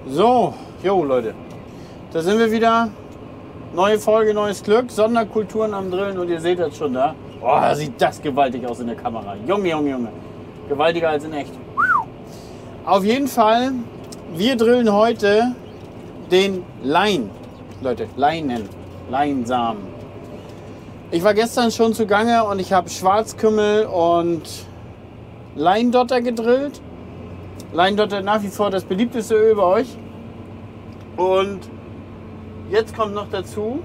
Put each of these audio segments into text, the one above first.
So, jo Leute, da sind wir wieder. Neue Folge, neues Glück, Sonderkulturen am Drillen und ihr seht das schon da. Oh, sieht das gewaltig aus in der Kamera. Junge, Junge, Junge. Gewaltiger als in echt. Auf jeden Fall, wir drillen heute den Lein. Leute, Leinen, Leinsamen. Ich war gestern schon zugange und ich habe Schwarzkümmel und Leindotter gedrillt. Leindotter nach wie vor das beliebteste Öl bei euch. Und jetzt kommt noch dazu,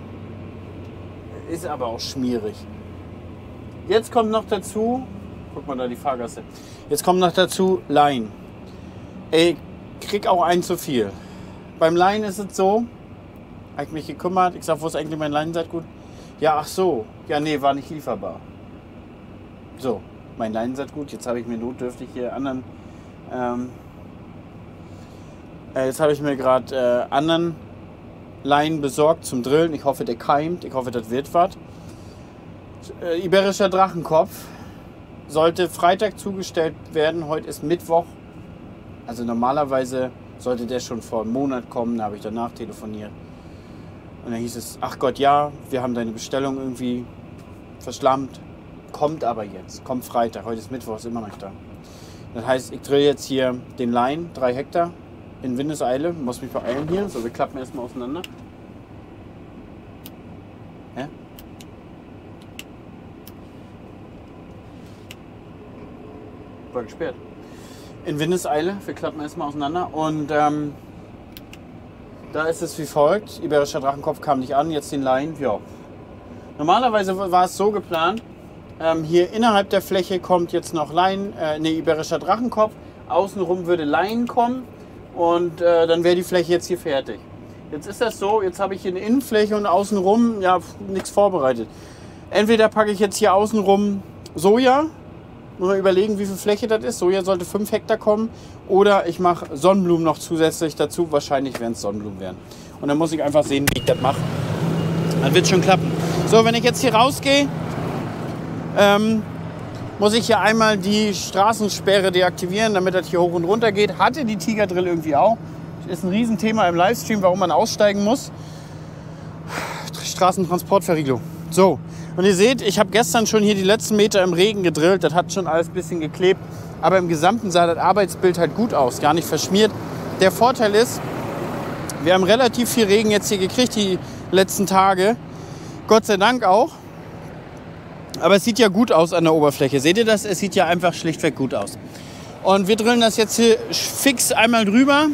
ist aber auch schmierig. Jetzt kommt noch dazu, guck mal da die Fahrgasse. Jetzt kommt noch dazu Lein. Ich krieg auch ein zu viel. Beim Lein ist es so, habe ich mich gekümmert. Ich sag, wo ist eigentlich mein Leinsaatgut? Ja, ach so. Ja, nee, war nicht lieferbar. So, mein Leinsaatgut. Jetzt habe ich mir notdürftig hier anderen. Jetzt habe ich mir gerade anderen Lein besorgt zum Drillen. Ich hoffe, der keimt. Ich hoffe, das wird was. Iberischer Drachenkopf sollte Freitag zugestellt werden. Heute ist Mittwoch. Also normalerweise sollte der schon vor einem Monat kommen. Da habe ich danach telefoniert. Und dann hieß es, ach Gott, ja, wir haben deine Bestellung irgendwie verschlammt. Kommt aber jetzt. Kommt Freitag. Heute ist Mittwoch, ist immer noch da. Das heißt, ich drill jetzt hier den Lein, 3 Hektar in Windeseile. Muss mich beeilen hier. So, wir klappen erstmal auseinander. Ja? War gesperrt. In Windeseile. Wir klappen erstmal auseinander. Und da ist es wie folgt. Iberischer Drachenkopf kam nicht an. Jetzt den Lein. Ja. Normalerweise war es so geplant. Hier innerhalb der Fläche kommt jetzt noch Iberischer Drachenkopf. Außenrum würde Lein kommen und dann wäre die Fläche jetzt hier fertig. Jetzt ist das so, jetzt habe ich hier eine Innenfläche und außenrum ja nichts vorbereitet. Entweder packe ich jetzt hier außenrum Soja, muss man überlegen, wie viel Fläche das ist. Soja sollte 5 Hektar kommen oder ich mache Sonnenblumen noch zusätzlich dazu. Wahrscheinlich werden es Sonnenblumen werden. Und dann muss ich einfach sehen, wie ich das mache. Dann wird es schon klappen. So, wenn ich jetzt hier rausgehe, muss ich hier einmal die Straßensperre deaktivieren, damit das hier hoch und runter geht. Hatte die Tigerdrill irgendwie auch. Ist ein Riesenthema im Livestream, warum man aussteigen muss. Straßentransportverriegelung. So, und ihr seht, ich habe gestern schon hier die letzten Meter im Regen gedrillt. Das hat schon alles ein bisschen geklebt. Aber im Gesamten sah das Arbeitsbild halt gut aus, gar nicht verschmiert. Der Vorteil ist, wir haben relativ viel Regen jetzt hier gekriegt die letzten Tage. Gott sei Dank auch. Aber es sieht ja gut aus an der Oberfläche. Seht ihr das? Es sieht ja einfach schlichtweg gut aus. Und wir drillen das jetzt hier fix einmal drüber.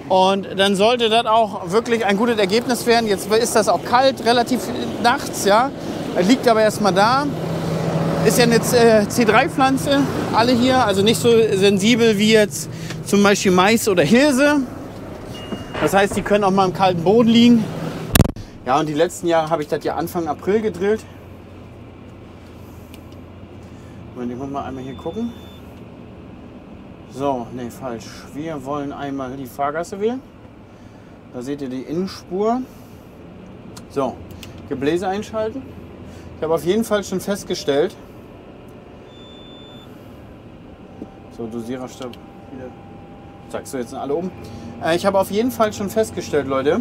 Und dann sollte das auch wirklich ein gutes Ergebnis werden. Jetzt ist das auch kalt, relativ nachts, ja. Das liegt aber erstmal da. Ist ja eine C3-Pflanze, alle hier. Also nicht so sensibel wie jetzt zum Beispiel Mais oder Hirse. Das heißt, die können auch mal im kalten Boden liegen. Ja, und die letzten Jahre habe ich das ja Anfang April gedrillt. Ich muss mal einmal hier gucken. So, nee, falsch. Wir wollen einmal die Fahrgasse wählen. Da seht ihr die Innenspur. So, Gebläse einschalten. Ich habe auf jeden Fall schon festgestellt. So, Dosiererstab wieder. Zack, so, jetzt sind alle oben. Ich habe auf jeden Fall schon festgestellt, Leute,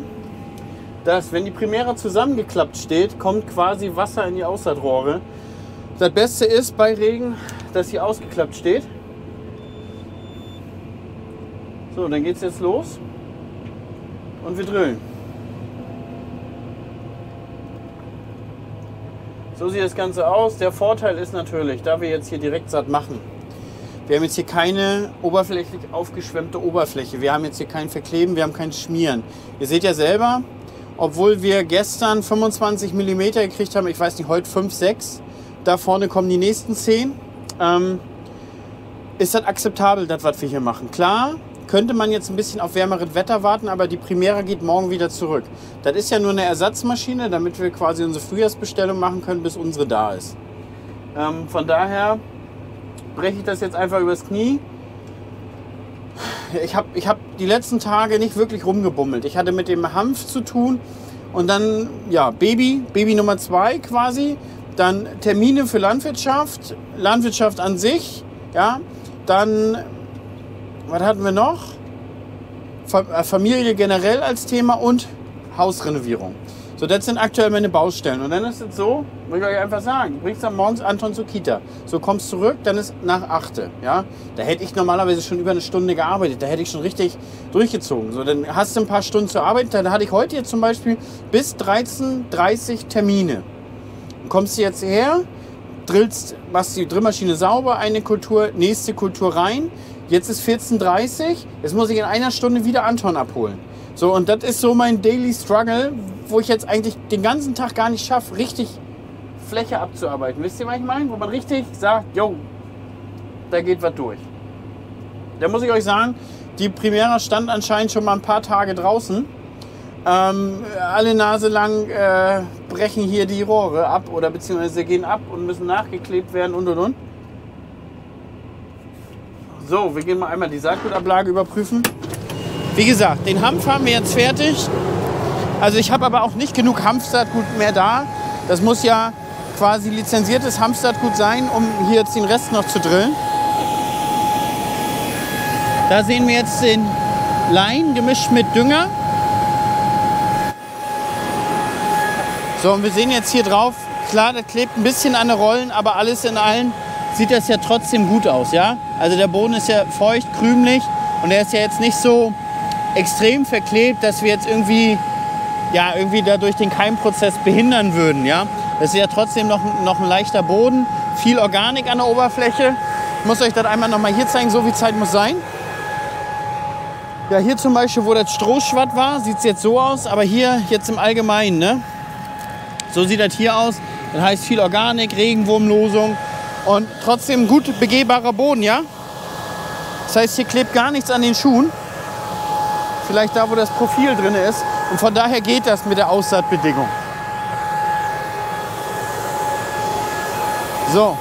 dass wenn die Primera zusammengeklappt steht, kommt quasi Wasser in die Aussaatrohre. Das Beste ist bei Regen, dass sie ausgeklappt steht. So, dann geht es jetzt los und wir drillen. So sieht das Ganze aus. Der Vorteil ist natürlich, da wir jetzt hier direkt satt machen, wir haben jetzt hier keine oberflächlich aufgeschwemmte Oberfläche. Wir haben jetzt hier kein Verkleben, wir haben kein Schmieren. Ihr seht ja selber, obwohl wir gestern 25 mm gekriegt haben, ich weiß nicht, heute 5, 6, da vorne kommen die nächsten 10. Ist das akzeptabel, das, was wir hier machen? Klar, könnte man jetzt ein bisschen auf wärmeres Wetter warten, aber die Primera geht morgen wieder zurück. Das ist ja nur eine Ersatzmaschine, damit wir quasi unsere Frühjahrsbestellung machen können, bis unsere da ist. Von daher breche ich das jetzt einfach übers Knie. Ich hab die letzten Tage nicht wirklich rumgebummelt. Ich hatte mit dem Hanf zu tun und dann, ja, Baby Nummer 2 quasi. Dann Termine für Landwirtschaft an sich, ja, dann, was hatten wir noch? Familie generell als Thema und Hausrenovierung. So, das sind aktuell meine Baustellen. Und dann ist es so, muss ich euch einfach sagen, du bringst dann morgens Anton zur Kita. So, kommst zurück, dann ist nach 8. Ja? Da hätte ich normalerweise schon über eine Stunde gearbeitet. Da hätte ich schon richtig durchgezogen. So, dann hast du ein paar Stunden zu arbeiten. Da hatte ich heute jetzt zum Beispiel bis 13:30 Uhr Termine. Dann kommst du jetzt her, drillst, machst die Drillmaschine sauber, eine Kultur, nächste Kultur rein. Jetzt ist 14:30 Uhr. Jetzt muss ich in einer Stunde wieder Anton abholen. So, und das ist so mein Daily Struggle, wo ich jetzt eigentlich den ganzen Tag gar nicht schaffe, richtig Fläche abzuarbeiten. Wisst ihr, was ich meine? Wo man richtig sagt, jo, da geht was durch. Da muss ich euch sagen, die Primera stand anscheinend schon mal ein paar Tage draußen. Alle Nase lang brechen hier die Rohre ab oder beziehungsweise gehen ab und müssen nachgeklebt werden und. So, wir gehen mal einmal die Saatgutablage überprüfen. Wie gesagt, den Hanf haben wir jetzt fertig. Also ich habe aber auch nicht genug Hanfsaatgut mehr da. Das muss ja quasi lizenziertes Hanfsaatgut sein, um hier jetzt den Rest noch zu drillen. Da sehen wir jetzt den Lein gemischt mit Dünger. So, und wir sehen jetzt hier drauf, klar, das klebt ein bisschen an den Rollen, aber alles in allem sieht das ja trotzdem gut aus, ja? Also der Boden ist ja feucht, krümelig und er ist ja jetzt nicht so extrem verklebt, dass wir jetzt irgendwie dadurch den Keimprozess behindern würden, ja? Das ist ja trotzdem noch ein leichter Boden, viel Organik an der Oberfläche. Ich muss euch das einmal noch mal hier zeigen, so viel Zeit muss sein. Ja, hier zum Beispiel, wo das Strohschwatt war, sieht es jetzt so aus, aber hier jetzt im Allgemeinen, ne? So sieht das hier aus. Das heißt viel Organik, Regenwurmlosung und trotzdem gut begehbarer Boden, ja? Das heißt, hier klebt gar nichts an den Schuhen. Vielleicht da, wo das Profil drin ist. Und von daher geht das mit der Aussaatbedingung. So.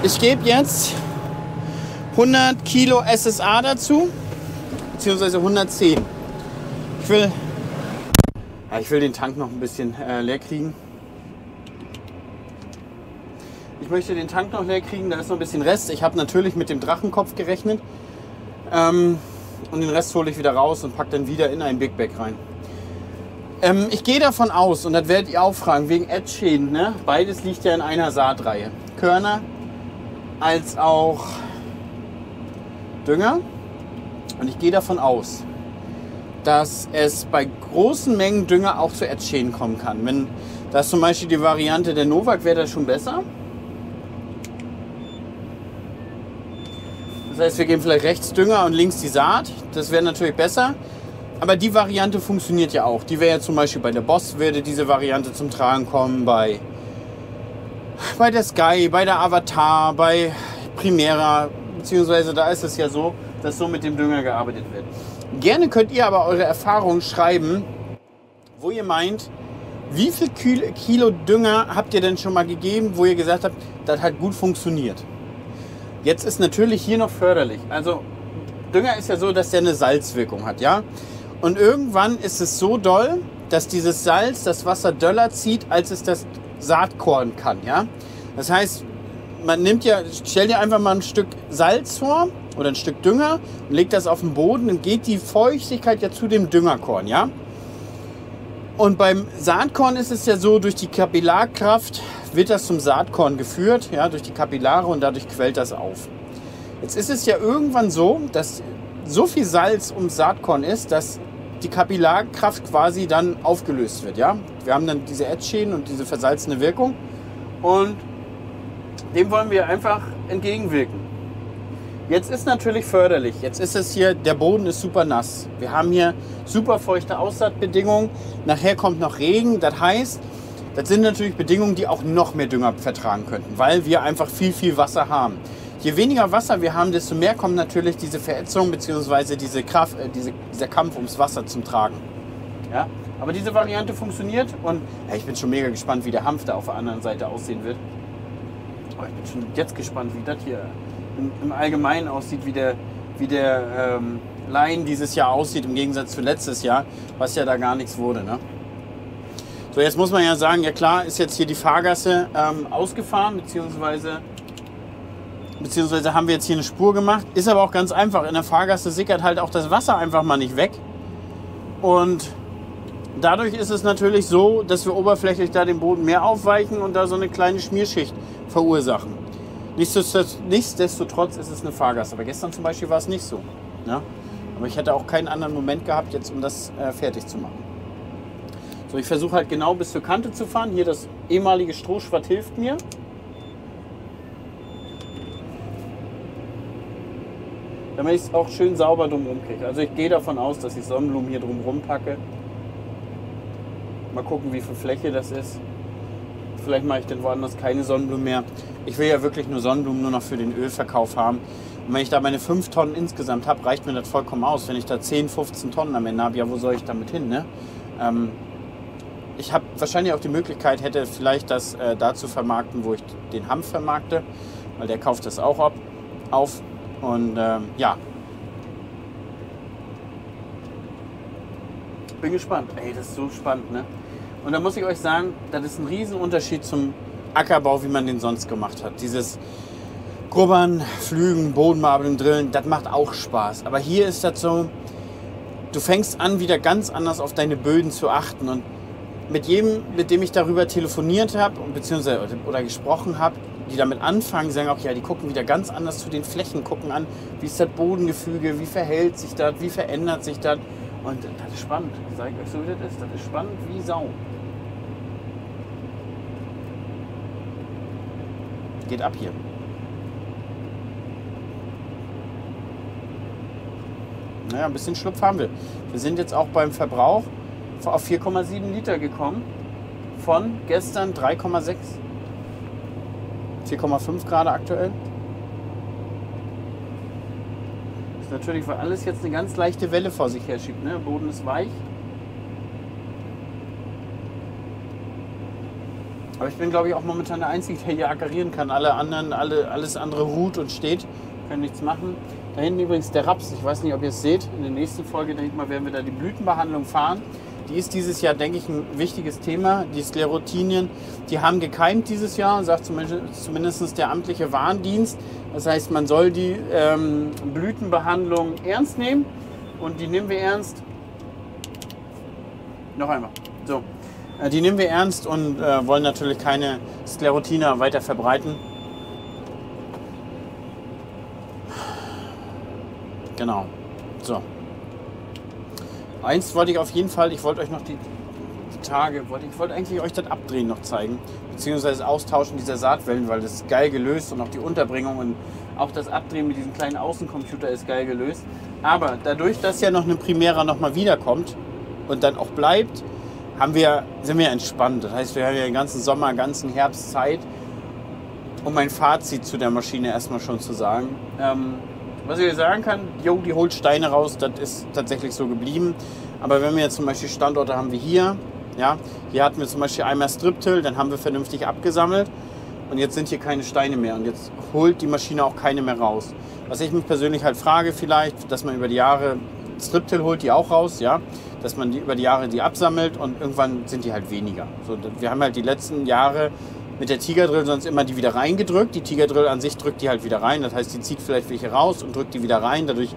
Ich gebe jetzt 100 Kilo SSA dazu, beziehungsweise 110. Ich will den Tank noch ein bisschen leer kriegen. Ich möchte den Tank noch leer kriegen, da ist noch ein bisschen Rest. Ich habe natürlich mit dem Drachenkopf gerechnet. Und den Rest hole ich wieder raus und packe dann wieder in ein Big Bag rein. Ich gehe davon aus, und das werdet ihr auch fragen, wegen Erdschäden, ne? Beides liegt ja in einer Saatreihe. Körner als auch Dünger. Und ich gehe davon aus, dass es bei großen Mengen Dünger auch zu Erdschäden kommen kann. Wenn das zum Beispiel die Variante der Novak wäre, das schon besser. Das heißt, wir geben vielleicht rechts Dünger und links die Saat. Das wäre natürlich besser. Aber die Variante funktioniert ja auch. Die wäre ja zum Beispiel bei der Boss, würde diese Variante zum Tragen kommen. Bei der Sky, bei der Avatar, bei Primera. Beziehungsweise da ist es ja so, dass so mit dem Dünger gearbeitet wird. Gerne könnt ihr aber eure Erfahrungen schreiben, wo ihr meint, wie viel Kilo Dünger habt ihr denn schon mal gegeben, wo ihr gesagt habt, das hat gut funktioniert. Jetzt ist natürlich hier noch förderlich. Also Dünger ist ja so, dass der eine Salzwirkung hat, ja. Und irgendwann ist es so doll, dass dieses Salz das Wasser döller zieht, als es das Saatkorn kann, ja. Das heißt, man nimmt ja, stell dir einfach mal ein Stück Salz vor oder ein Stück Dünger und legt das auf den Boden und geht die Feuchtigkeit ja zu dem Düngerkorn, ja. Und beim Saatkorn ist es ja so, durch die Kapillarkraft wird das zum Saatkorn geführt, ja, durch die Kapillare und dadurch quellt das auf. Jetzt ist es ja irgendwann so, dass so viel Salz ums Saatkorn ist, dass die Kapillarkraft quasi dann aufgelöst wird, ja. Wir haben dann diese Erdschäden und diese versalzene Wirkung und dem wollen wir einfach entgegenwirken. Jetzt ist natürlich förderlich. Jetzt ist es hier, der Boden ist super nass. Wir haben hier super feuchte Aussaatbedingungen. Nachher kommt noch Regen. Das heißt, das sind natürlich Bedingungen, die auch noch mehr Dünger vertragen könnten, weil wir einfach viel Wasser haben. Je weniger Wasser wir haben, desto mehr kommt natürlich diese Verätzung bzw. diese Kraft, dieser Kampf ums Wasser zum Tragen. Ja? Aber diese Variante funktioniert und ja, ich bin schon mega gespannt, wie der Hanf da auf der anderen Seite aussehen wird. Aber ich bin schon jetzt gespannt, wie das hier im Allgemeinen aussieht, wie der Lein dieses Jahr aussieht, im Gegensatz zu letztes Jahr, was ja da gar nichts wurde. Ne? So, jetzt muss man ja sagen, ja klar, ist jetzt hier die Fahrgasse ausgefahren, beziehungsweise haben wir jetzt hier eine Spur gemacht. Ist aber auch ganz einfach. In der Fahrgasse sickert halt auch das Wasser einfach mal nicht weg. Und dadurch ist es natürlich so, dass wir oberflächlich da den Boden mehr aufweichen und da so eine kleine Schmierschicht verursachen. Nichtsdestotrotz ist es eine Fahrgasse. Aber gestern zum Beispiel war es nicht so. Ja? Aber ich hätte auch keinen anderen Moment gehabt, jetzt um das fertig zu machen. So, ich versuche halt genau bis zur Kante zu fahren. Hier das ehemalige Strohschwatt hilft mir. Damit ich es auch schön sauber drumherum kriege. Also ich gehe davon aus, dass ich Sonnenblumen hier drumherum packe. Mal gucken, wie viel Fläche das ist. Vielleicht mache ich dann woanders keine Sonnenblumen mehr. Ich will ja wirklich nur Sonnenblumen nur noch für den Ölverkauf haben. Und wenn ich da meine 5 Tonnen insgesamt habe, reicht mir das vollkommen aus. Wenn ich da 10, 15 Tonnen am Ende habe, ja, wo soll ich damit hin, ne? Ich habe wahrscheinlich auch die Möglichkeit, hätte vielleicht das da zu vermarkten, wo ich den Hanf vermarkte, weil der kauft das auch auf. Und ja, bin gespannt. Ey, das ist so spannend, ne? Und da muss ich euch sagen, das ist ein Riesenunterschied zum Ackerbau, wie man den sonst gemacht hat. Dieses Grubbern, Pflügen, Bodenmarbeln, Drillen, das macht auch Spaß. Aber hier ist das so, du fängst an, wieder ganz anders auf deine Böden zu achten. Und mit jedem, mit dem ich darüber telefoniert habe oder gesprochen habe, die damit anfangen, sagen auch, ja, die gucken wieder ganz anders zu den Flächen, gucken an, wie ist das Bodengefüge, wie verhält sich das, wie verändert sich das. Und das ist spannend, sage ich euch so, wie das ist. Das ist spannend wie Sau. Geht ab hier. Naja, ein bisschen Schlupf haben wir. Wir sind jetzt auch beim Verbrauch auf 4,7 Liter gekommen. Von gestern 3,6. 4,5 gerade aktuell. Das ist natürlich, weil alles jetzt eine ganz leichte Welle vor sich her schiebt. Ne? Der Boden ist weich. Aber ich bin, glaube ich, auch momentan der Einzige, der hier ackerieren kann. Alle anderen, alles andere ruht und steht, können nichts machen. Da hinten übrigens der Raps. Ich weiß nicht, ob ihr es seht. In der nächsten Folge, denke ich mal, werden wir da die Blütenbehandlung fahren. Die ist dieses Jahr, denke ich, ein wichtiges Thema. Die Sklerotinien, die haben gekeimt dieses Jahr, sagt zumindest der amtliche Warndienst. Das heißt, man soll die Blütenbehandlung ernst nehmen. Und die nehmen wir ernst. Noch einmal. So. Die nehmen wir ernst und wollen natürlich keine Sklerotiner weiter verbreiten. Genau. So. Eins wollte ich auf jeden Fall, ich wollte euch noch die Tage, ich wollte eigentlich euch das Abdrehen noch zeigen, beziehungsweise das Austauschen dieser Saatwellen, weil das ist geil gelöst und auch die Unterbringung und auch das Abdrehen mit diesem kleinen Außencomputer ist geil gelöst. Aber dadurch, dass ja noch eine Primera nochmal wiederkommt und dann auch bleibt, sind wir entspannt. Das heißt, wir haben ja den ganzen Sommer, den ganzen Herbst Zeit, um mein Fazit zu der Maschine erstmal schon zu sagen. Was ich sagen kann, jo, die holt Steine raus, das ist tatsächlich so geblieben. Aber wenn wir jetzt zum Beispiel Standorte haben wie hier, ja, hier hatten wir zum Beispiel einmal Strip-Till, dann haben wir vernünftig abgesammelt und jetzt sind hier keine Steine mehr und jetzt holt die Maschine auch keine mehr raus. Was ich mich persönlich halt frage vielleicht, dass man über die Jahre, Strip-Till holt die auch raus, ja, dass man die über die Jahre die absammelt und irgendwann sind die halt weniger. So, wir haben halt die letzten Jahre mit der Tigerdrill sonst immer die wieder reingedrückt. Die Tigerdrill an sich drückt die halt wieder rein. Das heißt, die zieht vielleicht welche raus und drückt die wieder rein. Dadurch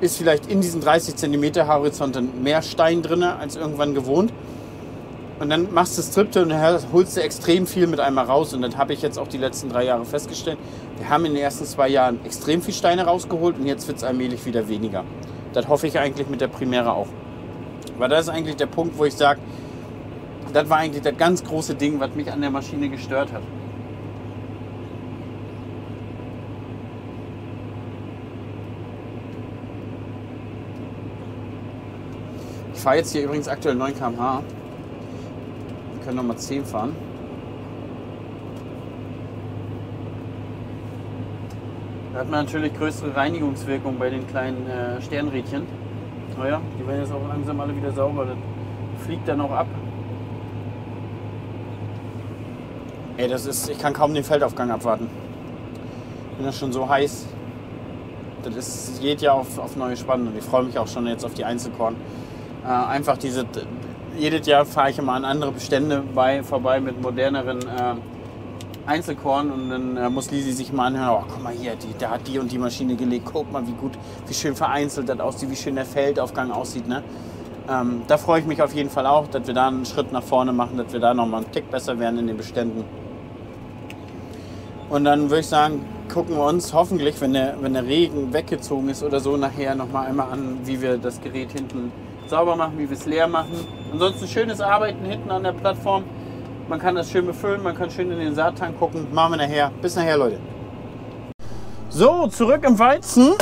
ist vielleicht in diesen 30 cm Horizont dann mehr Stein drin als irgendwann gewohnt. Und dann machst du Strip-Till und dann holst du extrem viel mit einmal raus. Und das habe ich jetzt auch die letzten 3 Jahre festgestellt. Wir haben in den ersten 2 Jahren extrem viel Steine rausgeholt und jetzt wird es allmählich wieder weniger. Das hoffe ich eigentlich mit der Primera auch. Weil das ist eigentlich der Punkt, wo ich sage, das war eigentlich das ganz große Ding, was mich an der Maschine gestört hat. Ich fahre jetzt hier übrigens aktuell 9 km/h. Wir können nochmal 10 fahren. Da hat man natürlich größere Reinigungswirkung bei den kleinen Sternrädchen. Naja, die werden jetzt auch langsam alle wieder sauber. Das fliegt dann auch ab. Ey, ich kann kaum den Feldaufgang abwarten. Ich bin ja schon so heiß. Das ist jedes Jahr auf neue Spannen und ich freue mich auch schon jetzt auf die Einzelkorn. Einfach jedes Jahr fahre ich immer an andere Bestände vorbei mit moderneren Einzelkorn und dann muss Lisi sich mal anhören, oh, guck mal hier, da hat die und die Maschine gelegt, guck mal, wie gut, wie schön vereinzelt das aussieht, wie schön der Feldaufgang aussieht. Ne? Da freue ich mich auf jeden Fall auch, dass wir da einen Schritt nach vorne machen, dass wir da nochmal einen Tick besser werden in den Beständen. Und dann würde ich sagen, gucken wir uns hoffentlich, wenn der Regen weggezogen ist oder so, nachher nochmal einmal an, wie wir das Gerät hinten sauber machen, wie wir es leer machen. Ansonsten schönes Arbeiten hinten an der Plattform. Man kann das schön befüllen, man kann schön in den Saattank gucken. Machen wir nachher. Bis nachher, Leute. So, zurück im Weizen.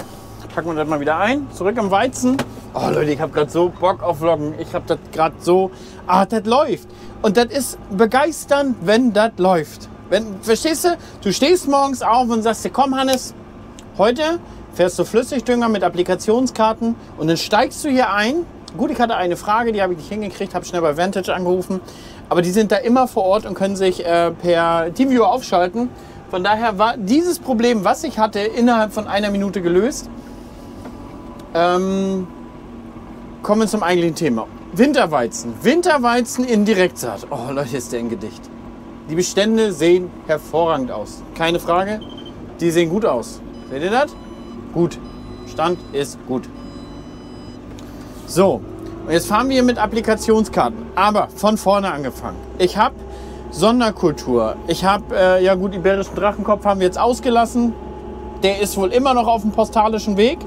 Packen wir das mal wieder ein. Zurück im Weizen. Oh Leute, ich habe gerade so Bock auf Vloggen. Ich habe das gerade so... das läuft. Und das ist begeisternd, wenn das läuft. Verstehst du? Du stehst morgens auf und sagst dir, komm Hannes, heute fährst du Flüssigdünger mit Applikationskarten und dann steigst du hier ein. Gut, ich hatte eine Frage, die habe ich nicht hingekriegt, habe schnell bei Vantage angerufen. Aber die sind da immer vor Ort und können sich per Teamviewer aufschalten. Von daher war dieses Problem, was ich hatte, innerhalb von einer Minute gelöst. Kommen wir zum eigentlichen Thema. Winterweizen. Winterweizen in Direktsaat. Oh Leute, ist der ein Gedicht. Die Bestände sehen hervorragend aus. Keine Frage, die sehen gut aus. Seht ihr das? Gut. Stand ist gut. So, und jetzt fahren wir mit Applikationskarten. Aber von vorne angefangen. Ich habe Sonderkultur. Ich habe, ja gut, iberischen Drachenkopf haben wir jetzt ausgelassen. Der ist wohl immer noch auf dem postalischen Weg.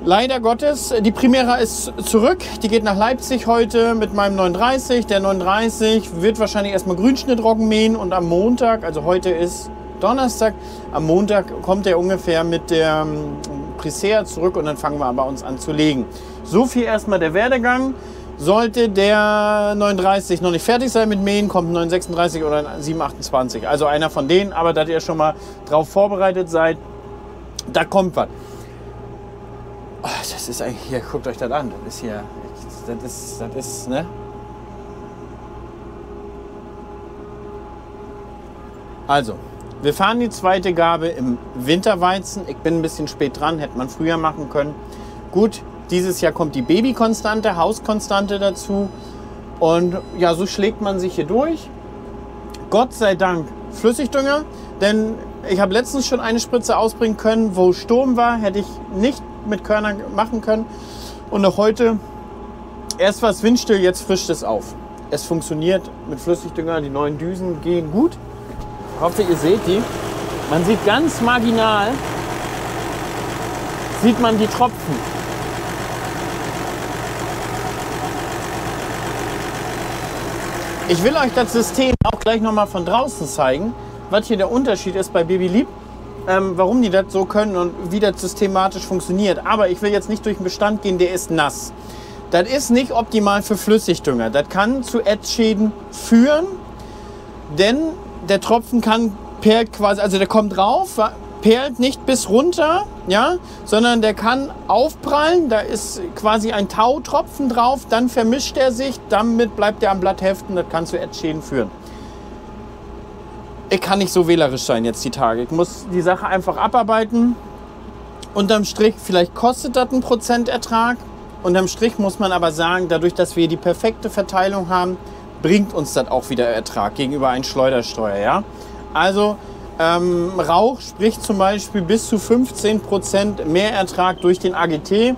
Leider Gottes, die Primera ist zurück. Die geht nach Leipzig heute mit meinem 39. Der 39 wird wahrscheinlich erstmal Grünschnittroggen mähen und am Montag, also heute ist Donnerstag, am Montag kommt er ungefähr mit der Prisea zurück und dann fangen wir aber uns an zu legen. So viel erstmal der Werdegang. Sollte der 39 noch nicht fertig sein mit Mähen, kommt ein 936 oder ein 728. Also einer von denen, aber dass ihr schon mal drauf vorbereitet seid, da kommt was. Oh, das ist eigentlich, hier, guckt euch das an, das ist hier, das ist, ne? Also, wir fahren die zweite Gabe im Winterweizen. Ich bin ein bisschen spät dran, hätte man früher machen können. Gut, dieses Jahr kommt die Babykonstante, Hauskonstante dazu. Und ja, so schlägt man sich hier durch. Gott sei Dank Flüssigdünger, denn ich habe letztens schon eine Spritze ausbringen können, wo Sturm war, hätte ich nicht mit Körnern machen können. Und auch heute, erst war es windstill, jetzt frischt es auf. Es funktioniert mit Flüssigdünger, die neuen Düsen gehen gut. Ich hoffe, ihr seht die. Man sieht ganz marginal, sieht man die Tropfen. Ich will euch das System auch gleich nochmal von draußen zeigen, was hier der Unterschied ist bei Babylieb. Warum die das so können und wie das systematisch funktioniert. Aber ich will jetzt nicht durch den Bestand gehen, der ist nass. Das ist nicht optimal für Flüssigdünger. Das kann zu Ätzschäden führen, denn der Tropfen perlt quasi, also der kommt drauf, perlt nicht bis runter, ja, sondern der kann aufprallen, da ist quasi ein Tautropfen drauf, dann vermischt er sich, damit bleibt er am Blatt heften, das kann zu Ätzschäden führen. Ich kann nicht so wählerisch sein jetzt die Tage. Ich muss die Sache einfach abarbeiten. Unterm Strich, vielleicht kostet das einen Prozentertrag. Unterm Strich muss man aber sagen, dadurch, dass wir die perfekte Verteilung haben, bringt uns das auch wieder Ertrag gegenüber einem Schleudersteuer. Ja? Also Rauch spricht zum Beispiel bis zu 15% mehr Ertrag durch den AGT.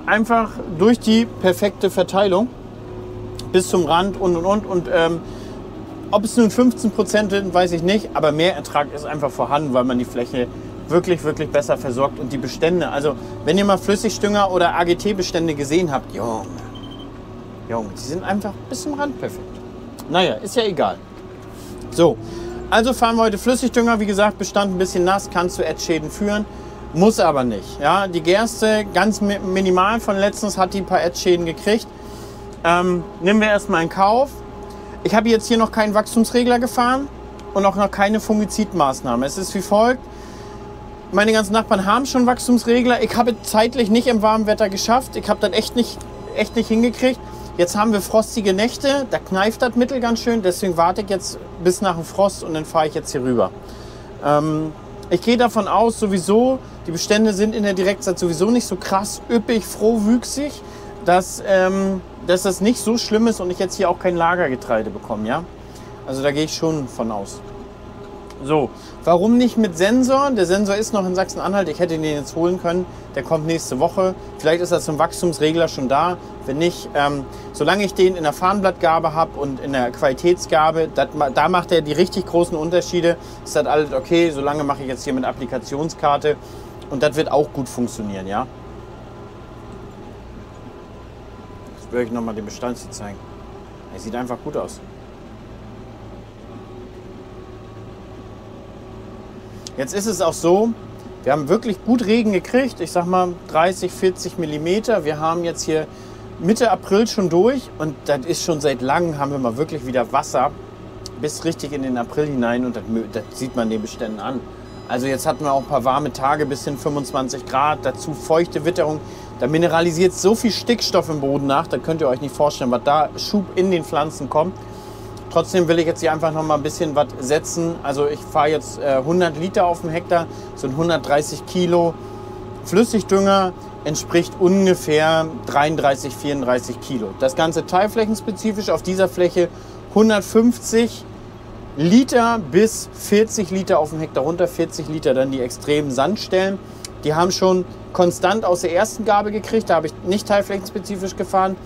Einfach durch die perfekte Verteilung bis zum Rand und. Ob es nun 15% sind, weiß ich nicht, aber mehr Ertrag ist einfach vorhanden, weil man die Fläche wirklich, wirklich besser versorgt und die Bestände. Also wenn ihr mal Flüssigdünger oder AGT-Bestände gesehen habt, Junge, die sind einfach bis zum Rand perfekt. Naja, ist ja egal. So, also fahren wir heute Flüssigdünger. Wie gesagt, Bestand ein bisschen nass, kann zu Ätzschäden führen, muss aber nicht. Ja, die Gerste, ganz minimal von letztens, hat die ein paar Ätzschäden gekriegt. Nehmen wir erstmal in Kauf. Ich habe jetzt hier noch keinen Wachstumsregler gefahren und auch noch keine Fungizidmaßnahme. Es ist wie folgt. Meine ganzen Nachbarn haben schon Wachstumsregler. Ich habe zeitlich nicht im warmen Wetter geschafft. Ich habe das echt nicht hingekriegt. Jetzt haben wir frostige Nächte. Da kneift das Mittel ganz schön. Deswegen warte ich jetzt bis nach dem Frost und dann fahre ich jetzt hier rüber. Ich gehe davon aus, sowieso, die Bestände sind in der Direktsaat sowieso nicht so krass üppig, frohwüchsig. dass das nicht so schlimm ist und ich jetzt hier auch kein Lagergetreide bekomme. Ja? Also da gehe ich schon von aus. So, warum nicht mit Sensor? Der Sensor ist noch in Sachsen-Anhalt. Ich hätte den jetzt holen können. Der kommt nächste Woche. Vielleicht ist er zum Wachstumsregler schon da. Wenn nicht, solange ich den in der Farnblattgabe habe und in der Qualitätsgabe, da macht er die richtig großen Unterschiede. Ist das alles okay? Solange mache ich jetzt hier mit Applikationskarte. Und das wird auch gut funktionieren, ja? Jetzt will ich nochmal den Bestand hier zeigen. Er sieht einfach gut aus. Jetzt ist es auch so, wir haben wirklich gut Regen gekriegt, ich sag mal 30, 40 mm. Wir haben jetzt hier Mitte April schon durch und das ist schon seit langem, haben wir mal wirklich wieder Wasser bis richtig in den April hinein und das sieht man den Beständen an. Also jetzt hatten wir auch ein paar warme Tage bis hin 25 Grad, dazu feuchte Witterung. Da mineralisiert so viel Stickstoff im Boden nach, da könnt ihr euch nicht vorstellen, was da Schub in den Pflanzen kommt. Trotzdem will ich jetzt hier einfach noch mal ein bisschen was setzen. Also ich fahre jetzt 100 Liter auf dem Hektar, so 130 Kilo Flüssigdünger entspricht ungefähr 33, 34 Kilo. Das Ganze teilflächenspezifisch auf dieser Fläche 150 Liter bis 40 Liter auf dem Hektar runter, 40 Liter dann die extremen Sandstellen. Die haben schon konstant aus der ersten Gabe gekriegt, da habe ich nicht teilflächenspezifisch gefahren.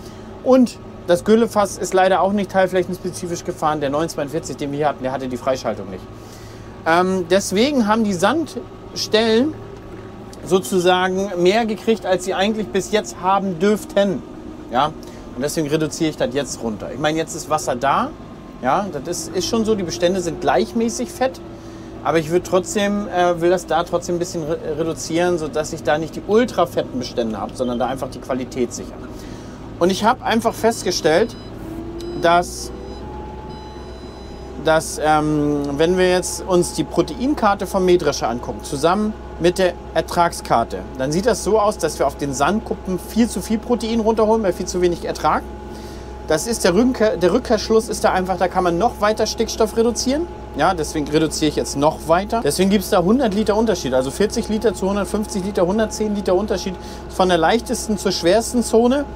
Und das Güllefass ist leider auch nicht teilflächenspezifisch gefahren. Der 942, den wir hier hatten, der hatte die Freischaltung nicht. Deswegen haben die Sandstellen sozusagen mehr gekriegt, als sie eigentlich bis jetzt haben dürften. Ja? Und deswegen reduziere ich das jetzt runter. Ich meine, jetzt ist Wasser da. Ja? Das ist schon so, die Bestände sind gleichmäßig fett. Aber ich würde trotzdem, will das da trotzdem ein bisschen reduzieren, sodass ich da nicht die ultra fetten Bestände habe, sondern da einfach die Qualität sichern. Und ich habe einfach festgestellt, dass wenn wir jetzt uns die Proteinkarte vom Mähdrescher angucken, zusammen mit der Ertragskarte, dann sieht das so aus, dass wir auf den Sandkuppen viel zu viel Protein runterholen, bei viel zu wenig Ertrag. Das ist der Rückkehrschluss ist da einfach, da kann man noch weiter Stickstoff reduzieren. Ja, deswegen reduziere ich jetzt noch weiter. Deswegen gibt es da 100 Liter Unterschied, also 40 Liter zu 150 Liter, 110 Liter Unterschied von der leichtesten zur schwersten Zone.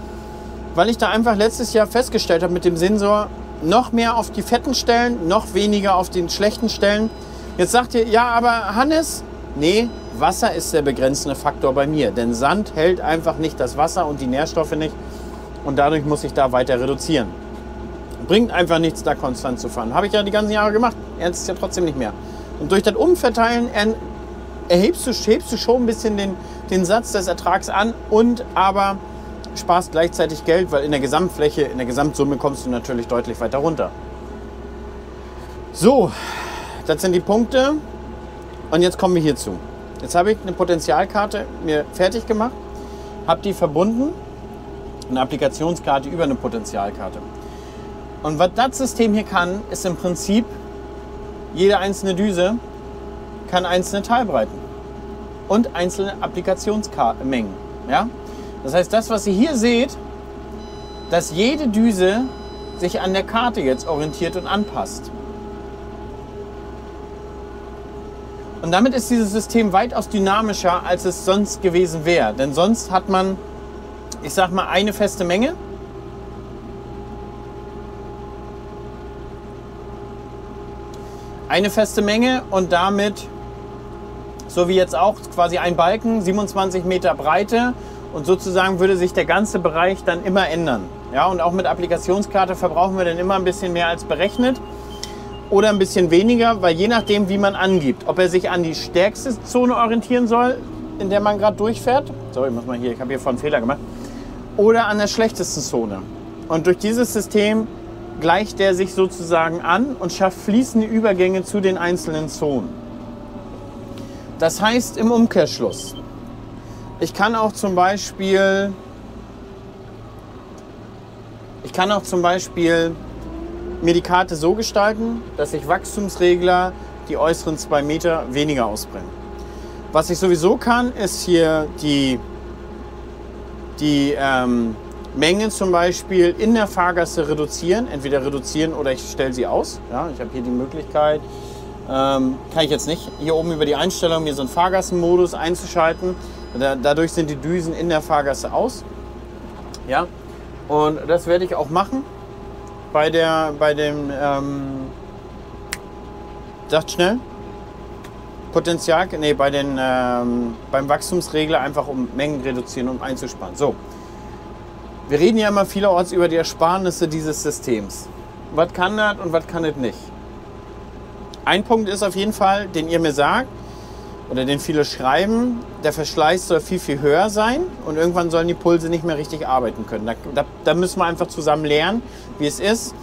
Weil ich da einfach letztes Jahr festgestellt habe mit dem Sensor, noch mehr auf die fetten Stellen, noch weniger auf den schlechten Stellen. Jetzt sagt ihr, ja, aber Hannes, nee, Wasser ist der begrenzende Faktor bei mir. Denn Sand hält einfach nicht das Wasser und die Nährstoffe nicht. Und dadurch muss ich da weiter reduzieren. Bringt einfach nichts, da konstant zu fahren. Habe ich ja die ganzen Jahre gemacht, ernst ist ja trotzdem nicht mehr. Und durch das Umverteilen hebst du schon ein bisschen den Satz des Ertrags an und aber sparst gleichzeitig Geld, weil in der Gesamtfläche, in der Gesamtsumme kommst du natürlich deutlich weiter runter. So, das sind die Punkte und jetzt kommen wir hierzu. Jetzt habe ich eine Potenzialkarte mir fertig gemacht, habe die verbunden, eine Applikationskarte über eine Potenzialkarte. Und was das System hier kann, ist im Prinzip, jede einzelne Düse kann einzelne Teilbreiten und einzelne Applikationsmengen. Ja? Das heißt, das, was ihr hier seht, dass jede Düse sich an der Karte jetzt orientiert und anpasst. Und damit ist dieses System weitaus dynamischer, als es sonst gewesen wäre. Denn sonst hat man, ich sag mal, eine feste Menge. Eine feste Menge und damit, so wie jetzt auch, quasi ein Balken, 27 Meter Breite. Und sozusagen würde sich der ganze Bereich dann immer ändern. Ja, und auch mit Applikationskarte verbrauchen wir dann immer ein bisschen mehr als berechnet oder ein bisschen weniger, weil je nachdem, wie man angibt, ob er sich an die stärkste Zone orientieren soll, in der man gerade durchfährt, sorry, ich habe hier vorhin einen Fehler gemacht, oder an der schlechtesten Zone. Und durch dieses System gleicht der sich sozusagen an und schafft fließende Übergänge zu den einzelnen Zonen. Das heißt im Umkehrschluss, ich kann auch zum Beispiel mir die Karte so gestalten, dass ich Wachstumsregler die äußeren 2 Meter weniger ausbringen. Was ich sowieso kann, ist hier die Mengen zum Beispiel in der Fahrgasse reduzieren. Entweder reduzieren oder ich stelle sie aus. Ja, ich habe hier die Möglichkeit, kann ich jetzt nicht, hier oben über die Einstellung mir so einen Fahrgassenmodus einzuschalten. Dadurch sind die Düsen in der Fahrgasse aus. Ja, und das werde ich auch machen bei dem, sagt schnell, Potenzial, nee, beim Wachstumsregler, einfach um Mengen reduzieren, um einzusparen. So, wir reden ja immer vielerorts über die Ersparnisse dieses Systems. Was kann das und was kann das nicht? Ein Punkt ist auf jeden Fall, den ihr mir sagt, oder den viele schreiben, der Verschleiß soll viel, viel höher sein und irgendwann sollen die Pulse nicht mehr richtig arbeiten können. Da müssen wir einfach zusammen lernen, wie es ist.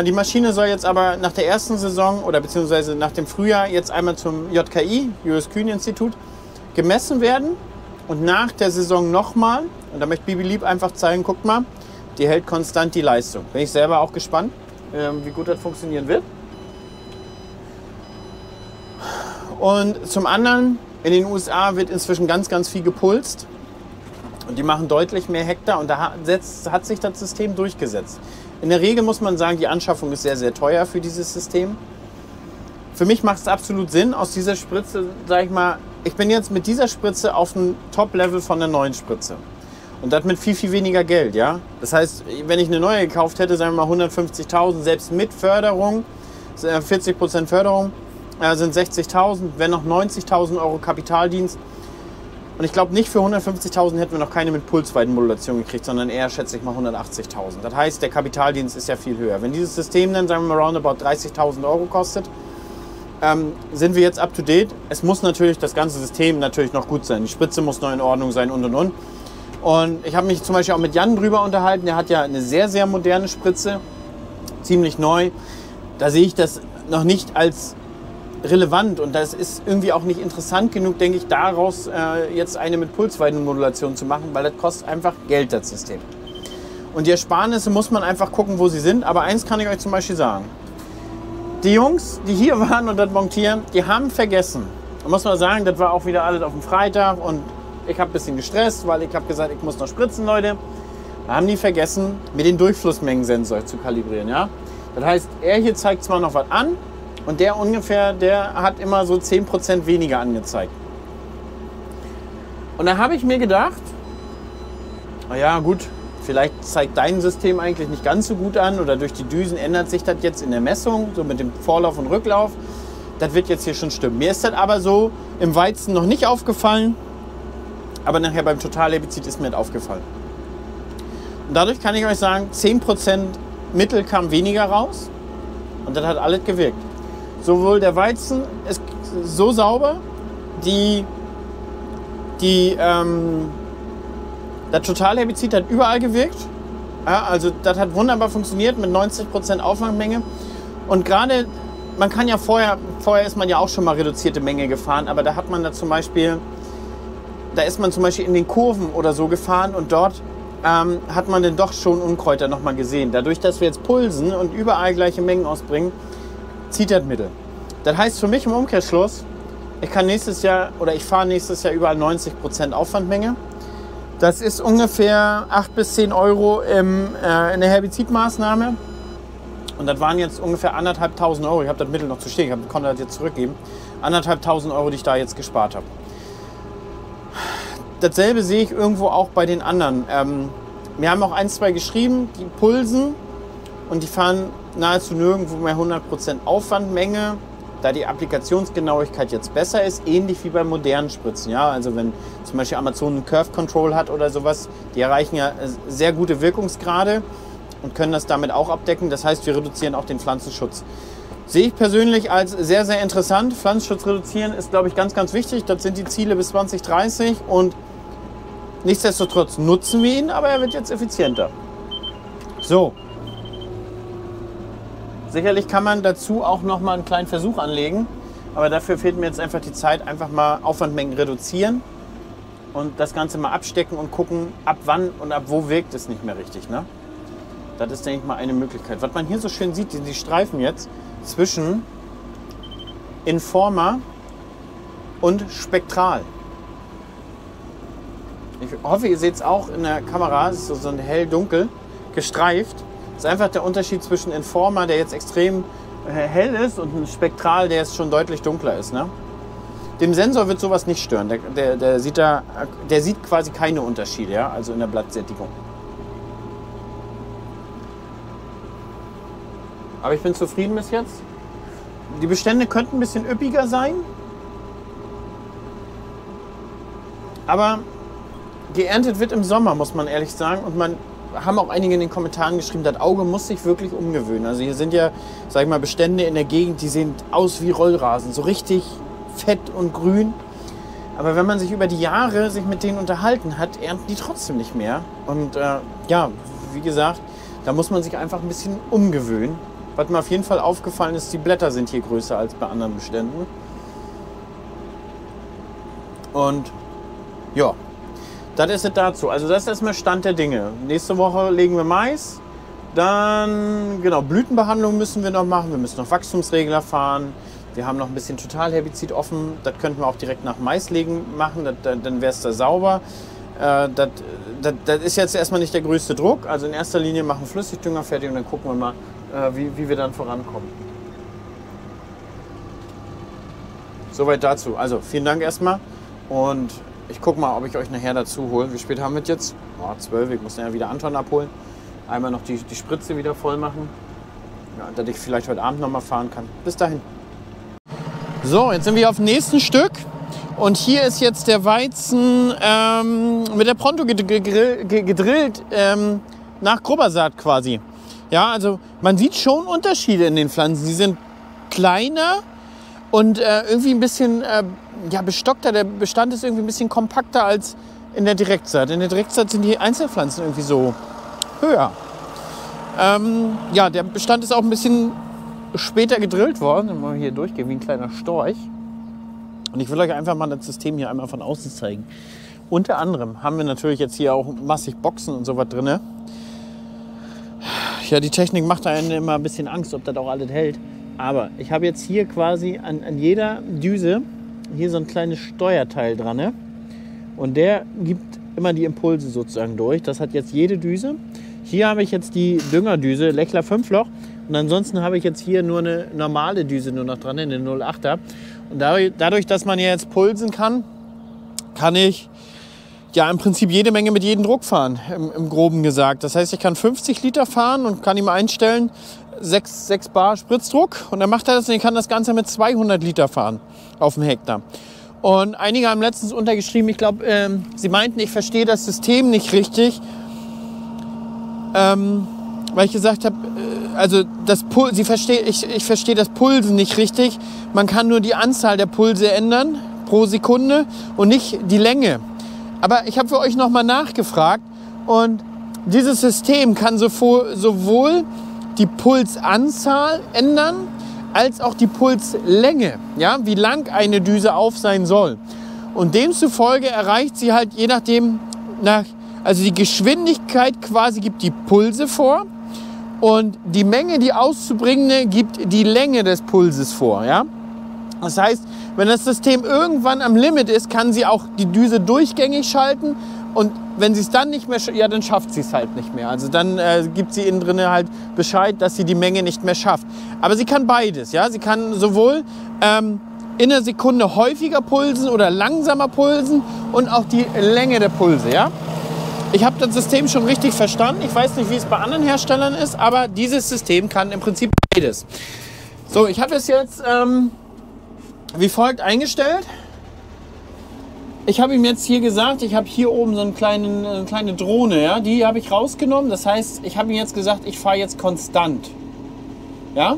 Die Maschine soll jetzt aber nach der ersten Saison oder beziehungsweise nach dem Frühjahr jetzt einmal zum JKI, Julius Kühn Institut, gemessen werden und nach der Saison nochmal. Und da möchte Bibi Lieb einfach zeigen, guckt mal, die hält konstant die Leistung. Bin ich selber auch gespannt, wie gut das funktionieren wird. Und zum anderen, in den USA wird inzwischen ganz, ganz viel gepulst. Und die machen deutlich mehr Hektar und da hat sich das System durchgesetzt. In der Regel muss man sagen, die Anschaffung ist sehr, sehr teuer für dieses System. Für mich macht es absolut Sinn, aus dieser Spritze, sage ich mal, ich bin jetzt mit dieser Spritze auf dem Top-Level von der neuen Spritze. Und das mit viel, viel weniger Geld, ja. Das heißt, wenn ich eine neue gekauft hätte, sagen wir mal 150.000, selbst mit Förderung, 40% Förderung, sind 60.000, wenn noch 90.000 Euro Kapitaldienst. Und ich glaube, nicht für 150.000 hätten wir noch keine mit Pulsweitenmodulation gekriegt, sondern eher, schätze ich mal, 180.000. Das heißt, der Kapitaldienst ist ja viel höher. Wenn dieses System dann, sagen wir mal, roundabout 30.000 Euro kostet, sind wir jetzt up to date. Es muss natürlich, das ganze System natürlich noch gut sein. Die Spritze muss noch in Ordnung sein und. Und ich habe mich zum Beispiel auch mit Jan drüber unterhalten. Der hat ja eine sehr, sehr moderne Spritze, ziemlich neu. Da sehe ich das noch nicht als relevant und das ist irgendwie auch nicht interessant genug, denke ich, daraus jetzt eine mit Pulsweitenmodulation zu machen, weil das kostet einfach Geld, das System. Und die Ersparnisse muss man einfach gucken, wo sie sind. Aber eins kann ich euch zum Beispiel sagen. Die Jungs, die hier waren und das montieren, die haben vergessen. Da muss man sagen, das war auch wieder alles auf dem Freitag und ich habe ein bisschen gestresst, weil ich habe gesagt, ich muss noch spritzen, Leute. Da haben die vergessen, mir den Durchflussmengensensor zu kalibrieren. Ja? Das heißt, er hier zeigt zwar noch was an, und der hat immer so 10% weniger angezeigt. Und da habe ich mir gedacht, naja gut, vielleicht zeigt dein System eigentlich nicht ganz so gut an oder durch die Düsen ändert sich das jetzt in der Messung, so mit dem Vorlauf und Rücklauf. Das wird jetzt hier schon stimmen. Mir ist das aber so im Weizen noch nicht aufgefallen, aber nachher beim Totalherbizid ist mir das aufgefallen. Und dadurch kann ich euch sagen, 10% Mittel kam weniger raus und das hat alles gewirkt. Sowohl der Weizen ist so sauber, das Totalherbizid hat überall gewirkt. Ja, also das hat wunderbar funktioniert mit 90% Aufwandmenge. Und gerade, man kann ja vorher ist man ja auch schon mal reduzierte Menge gefahren, aber da hat man da ist man zum Beispiel in den Kurven oder so gefahren und dort hat man dann doch schon Unkräuter nochmal gesehen. Dadurch, dass wir jetzt pulsen und überall gleiche Mengen ausbringen, zieht das Mittel. Das heißt für mich im Umkehrschluss, ich fahre nächstes Jahr überall 90% Aufwandmenge. Das ist ungefähr 8 bis 10 Euro in der Herbizidmaßnahme. Und das waren jetzt ungefähr 1.500 Euro. Ich habe das Mittel noch zu stehen, ich konnte das jetzt zurückgeben. 1.500 Euro, die ich da jetzt gespart habe. Dasselbe sehe ich irgendwo auch bei den anderen. Wir haben auch 1, 2 geschrieben, die pulsen und die fahren nahezu nirgendwo mehr 100% Aufwandmenge, da die Applikationsgenauigkeit jetzt besser ist, ähnlich wie bei modernen Spritzen. Ja? Also wenn zum Beispiel Amazon einen Curve Control hat oder sowas, die erreichen ja sehr gute Wirkungsgrade und können das damit auch abdecken. Das heißt, wir reduzieren auch den Pflanzenschutz. Sehe ich persönlich als sehr, sehr interessant. Pflanzenschutz reduzieren ist, glaube ich, ganz, ganz wichtig. Das sind die Ziele bis 2030 und nichtsdestotrotz nutzen wir ihn, aber er wird jetzt effizienter. So. Sicherlich kann man dazu auch noch mal einen kleinen Versuch anlegen, aber dafür fehlt mir jetzt einfach die Zeit, einfach mal Aufwandmengen reduzieren und das Ganze mal abstecken und gucken, ab wann und ab wo wirkt es nicht mehr richtig. Ne? Das ist, denke ich mal, eine Möglichkeit. Was man hier so schön sieht, die Streifen jetzt zwischen Informer und Spektral. Ich hoffe, ihr seht es auch in der Kamera, es ist so ein hell-dunkel gestreift. Das ist einfach der Unterschied zwischen Informer, der jetzt extrem hell ist, und ein Spektral, der jetzt schon deutlich dunkler ist. Ne? Dem Sensor wird sowas nicht stören. Der sieht quasi keine Unterschiede, ja? Also in der Blattsättigung. Aber ich bin zufrieden bis jetzt. Die Bestände könnten ein bisschen üppiger sein. Aber geerntet wird im Sommer, muss man ehrlich sagen. Und haben auch einige in den Kommentaren geschrieben, das Auge muss sich wirklich umgewöhnen. Also hier sind ja, sag ich mal, Bestände in der Gegend, die sehen aus wie Rollrasen. So richtig fett und grün. Aber wenn man sich über die Jahre sich mit denen unterhalten hat, ernten die trotzdem nicht mehr. Und ja, wie gesagt, da muss man sich einfach ein bisschen umgewöhnen. Was mir auf jeden Fall aufgefallen ist, die Blätter sind hier größer als bei anderen Beständen. Und ja, das ist es dazu. Also das ist erstmal Stand der Dinge. Nächste Woche legen wir Mais. Dann, genau, Blütenbehandlung müssen wir noch machen. Wir müssen noch Wachstumsregler fahren. Wir haben noch ein bisschen Totalherbizid offen. Das könnten wir auch direkt nach Maislegen machen. Dann wäre es da sauber. Das ist jetzt erstmal nicht der größte Druck. Also in erster Linie machen Flüssigdünger fertig und dann gucken wir mal, wie wir dann vorankommen. Soweit dazu. Also vielen Dank erstmal und ich gucke mal, ob ich euch nachher dazu hole. Wie spät haben wir jetzt? 12. Ich muss nachher wieder Anton abholen. Einmal noch die Spritze wieder voll machen, ja, dass ich vielleicht heute Abend noch mal fahren kann. Bis dahin. So, jetzt sind wir auf dem nächsten Stück. Und hier ist jetzt der Weizen mit der Pronto gedrillt nach Grubbersaat quasi. Ja, also man sieht schon Unterschiede in den Pflanzen. Sie sind kleiner und irgendwie ein bisschen bestockter. Der Bestand ist irgendwie ein bisschen kompakter als in der Direktsaat. In der Direktsaat sind die Einzelpflanzen irgendwie so höher. Ja, der Bestand ist auch ein bisschen später gedrillt worden. Dann wollen wir hier durchgehen wie ein kleiner Storch. Und ich will euch einfach mal das System hier einmal von außen zeigen. Unter anderem haben wir natürlich jetzt hier auch massig Boxen und sowas drin. Ja, die Technik macht einem immer ein bisschen Angst, ob das auch alles hält. Aber ich habe jetzt hier quasi an jeder Düse hier so ein kleines Steuerteil dran. Ne? Und der gibt immer die Impulse sozusagen durch. Das hat jetzt jede Düse. Hier habe ich jetzt die Düngerdüse, Lechler 5-Loch. Und ansonsten habe ich jetzt hier nur eine normale Düse nur noch dran, eine 08er. Und dadurch, dass man ja jetzt pulsen kann, kann ich ja im Prinzip jede Menge mit jedem Druck fahren, im Groben gesagt. Das heißt, ich kann 50 Liter fahren und kann ihm einstellen, 6 Bar Spritzdruck. Und dann macht er das und ich kann das Ganze mit 200 Liter fahren auf dem Hektar. Und einige haben letztens untergeschrieben, ich glaube, sie meinten, ich verstehe das System nicht richtig. Weil ich gesagt habe, also ich verstehe das Pulsen nicht richtig. Man kann nur die Anzahl der Pulse ändern pro Sekunde und nicht die Länge. Aber ich habe für euch nochmal nachgefragt und dieses System kann sowohl die Pulsanzahl ändern, als auch die Pulslänge, ja, wie lang eine Düse auf sein soll. Und demzufolge erreicht sie halt je nachdem, also die Geschwindigkeit quasi gibt die Pulse vor und die Menge, die auszubringende, gibt die Länge des Pulses vor. Ja? Das heißt, wenn das System irgendwann am Limit ist, kann sie auch die Düse durchgängig schalten und wenn sie es dann nicht mehr, ja, dann schafft sie es halt nicht mehr. Also dann gibt sie innen drin halt Bescheid, dass sie die Menge nicht mehr schafft. Aber sie kann beides. Ja? Sie kann sowohl in einer Sekunde häufiger pulsen oder langsamer pulsen und auch die Länge der Pulse. Ja? Ich habe das System schon richtig verstanden. Ich weiß nicht, wie es bei anderen Herstellern ist, aber dieses System kann im Prinzip beides. So, ich habe es jetzt wie folgt eingestellt. Ich habe ihm jetzt hier gesagt, ich habe hier oben so eine kleine Drohne, ja, die habe ich rausgenommen. Das heißt, ich habe ihm jetzt gesagt, ich fahre jetzt konstant. Ja?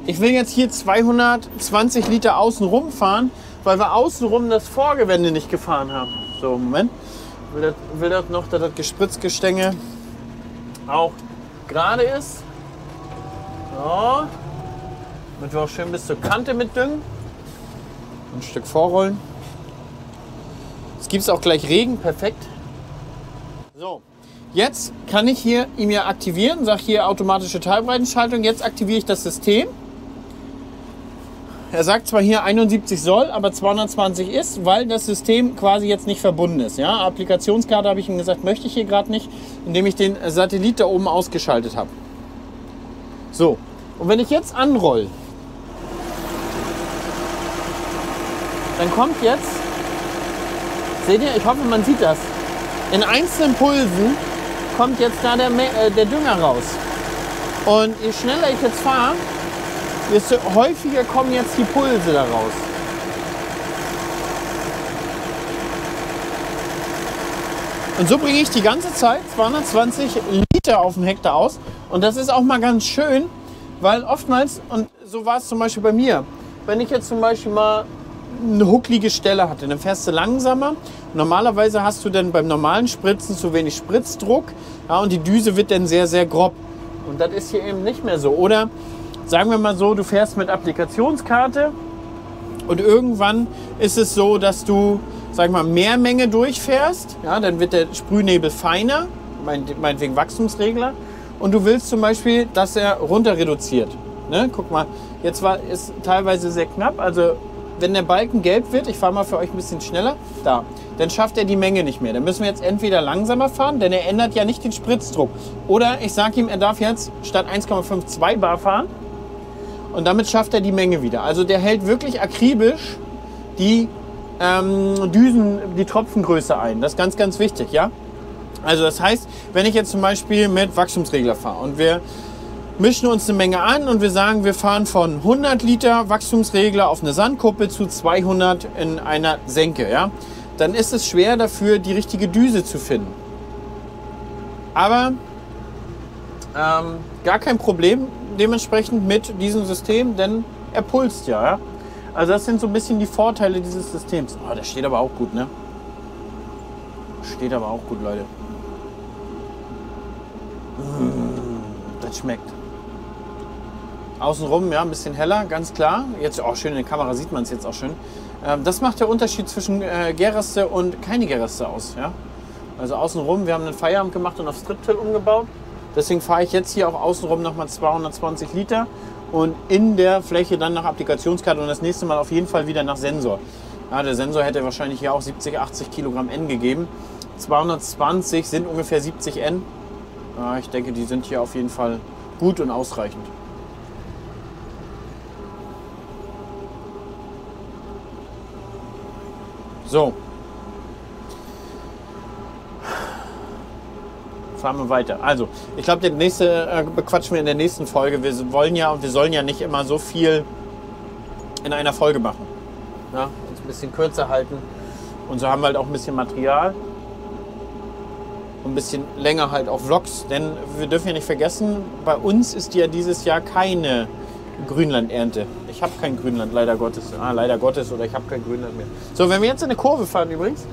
Ich will jetzt hier 220 Liter außenrum fahren, weil wir außenrum das Vorgewende nicht gefahren haben. So, Moment. Will das noch, dass das Gespritzgestänge auch gerade ist. So. Damit wir auch schön bis zur Kante mitdüngen. Ein Stück vorrollen. Jetzt gibt es auch gleich Regen, perfekt. So, jetzt kann ich hier ihn ja aktivieren. Sag hier automatische Teilbreitenschaltung. Jetzt aktiviere ich das System. Er sagt zwar hier 71 soll, aber 220 ist, weil das System quasi jetzt nicht verbunden ist. Ja? Applikationskarte habe ich ihm gesagt, möchte ich hier gerade nicht, indem ich den Satellit da oben ausgeschaltet habe. So, und wenn ich jetzt anroll, dann kommt jetzt, seht ihr, ich hoffe man sieht das, in einzelnen Pulsen kommt jetzt da der Dünger raus. Und je schneller ich jetzt fahre, desto häufiger kommen jetzt die Pulse da raus. Und so bringe ich die ganze Zeit 220 Liter auf dem Hektar aus. Und das ist auch mal ganz schön, weil oftmals, und so war es zum Beispiel bei mir, wenn ich jetzt zum Beispiel mal eine hucklige Stelle hatte, dann fährst du langsamer. Normalerweise hast du dann beim normalen Spritzen zu wenig Spritzdruck, ja, und die Düse wird dann sehr, sehr grob. Und das ist hier eben nicht mehr so. Oder sagen wir mal so, du fährst mit Applikationskarte und irgendwann ist es so, dass du, sag mal, mehr Menge durchfährst. Ja, dann wird der Sprühnebel feiner, meinetwegen Wachstumsregler. Und du willst zum Beispiel, dass er runter reduziert. Ne? Guck mal, jetzt ist teilweise sehr knapp. Also wenn der Balken gelb wird, ich fahre mal für euch ein bisschen schneller, da, dann schafft er die Menge nicht mehr. Dann müssen wir jetzt entweder langsamer fahren, denn er ändert ja nicht den Spritzdruck. Oder ich sage ihm, er darf jetzt statt 1,52 Bar fahren und damit schafft er die Menge wieder. Also der hält wirklich akribisch die die Tropfengröße ein. Das ist ganz, ganz wichtig, ja. Also das heißt, wenn ich jetzt zum Beispiel mit Wachstumsregler fahre und wir mischen uns eine Menge an und wir sagen, wir fahren von 100 Liter Wachstumsregler auf eine Sandkuppe zu 200 in einer Senke, ja, dann ist es schwer dafür, die richtige Düse zu finden. Aber gar kein Problem dementsprechend mit diesem System, denn er pulst ja, ja. Also das sind so ein bisschen die Vorteile dieses Systems. Oh, das steht aber auch gut, ne? Steht aber auch gut, Leute. Das schmeckt. Außenrum, ja, ein bisschen heller, ganz klar. Jetzt auch schön in der Kamera sieht man es jetzt auch schön. Das macht der Unterschied zwischen Gerste und keine Gerste aus, ja? Also außenrum, wir haben einen Feierabend gemacht und auf Striptill umgebaut. Deswegen fahre ich jetzt hier auch außenrum nochmal 220 Liter. Und in der Fläche dann nach Applikationskarte und das nächste Mal auf jeden Fall wieder nach Sensor. Ja, der Sensor hätte wahrscheinlich hier auch 70, 80 Kilogramm N gegeben. 220 sind ungefähr 70 N. Ja, ich denke, die sind hier auf jeden Fall gut und ausreichend. So. Fahren wir weiter. Also, ich glaube, das nächste bequatschen wir in der nächsten Folge. Wir sollen ja nicht immer so viel in einer Folge machen. Ja, uns ein bisschen kürzer halten. Und so haben wir halt auch ein bisschen Material. Und ein bisschen länger halt auch Vlogs. Denn wir dürfen ja nicht vergessen, bei uns ist ja dieses Jahr keine Grünlandernte. Ich habe kein Grünland, leider Gottes. Leider Gottes, oder ich habe kein Grünland mehr. So, wenn wir jetzt in eine Kurve fahren übrigens,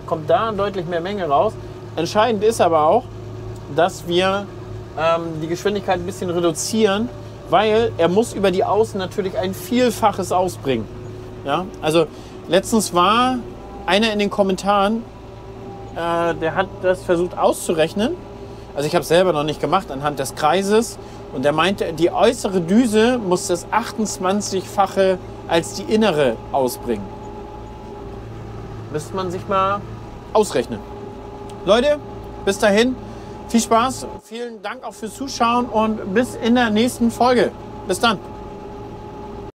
kommt da deutlich mehr Menge raus. Entscheidend ist aber auch, dass wir die Geschwindigkeit ein bisschen reduzieren, weil er muss über die Außen natürlich ein Vielfaches ausbringen. Ja? Also letztens war einer in den Kommentaren, der hat das versucht auszurechnen. Also ich habe es selber noch nicht gemacht anhand des Kreises. Und der meinte, die äußere Düse muss das 28-fache als die innere ausbringen. Müsste man sich mal ausrechnen. Leute, bis dahin, viel Spaß, vielen Dank auch fürs Zuschauen und bis in der nächsten Folge. Bis dann.